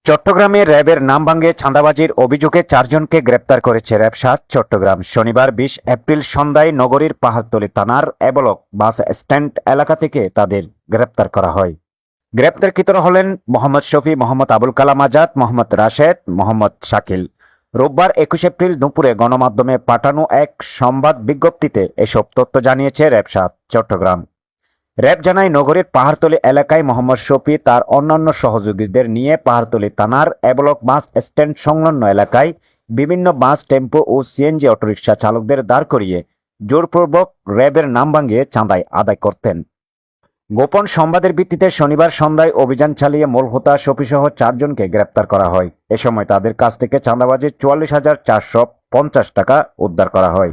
চট্টগ্রামে র্যাবের নাম ভাঙে চাঁদাবাজির অভিযোগে 4 জনকে গ্রেপ্তার করেছে র্যাব ৭ চট্টগ্রাম। শনিবার ২০ এপ্রিল সন্ধ্যায় নগরীর পাহাড়তলী থানার এবলক বাস স্ট্যান্ড এলাকা থেকে তাদের গ্রেপ্তার করা হয়। গ্রেপ্তারকৃতরা হলেন মোহাম্মদ শফি, মোহাম্মদ আবুল কালাম আজাদ, মোহাম্মদ রাশেদ, মোহাম্মদ শাকিল। রোববার ২১ এপ্রিল দুপুরে গণমাধ্যমে পাঠানো এক সংবাদ বিজ্ঞপ্তিতে এসব তথ্য জানিয়েছে র্যাব ৭ চট্টগ্রাম। র্যাব জানায়, নগরীর পাহাড়তলী এলাকায় মোহাম্মদ শফি তার অন্যান্য সহযোগীদের নিয়ে পাহাড়তলী থানার এবলক বাস স্ট্যান্ড সংলগ্ন এলাকায় বিভিন্ন বাস, টেম্পো ও সিএনজি অটোরিকশা চালকদের দাঁড় করিয়ে জোরপূর্বক র্যাবের নাম ভাঙিয়ে চাঁদাই আদায় করতেন। গোপন সংবাদের ভিত্তিতে শনিবার সন্ধ্যায় অভিযান চালিয়ে মূল হোতা শফিসহ 4 জনকে গ্রেপ্তার করা হয়। এ সময় তাদের কাছ থেকে চাঁদাবাজির ৪৪,৪৫০ টাকা উদ্ধার করা হয়।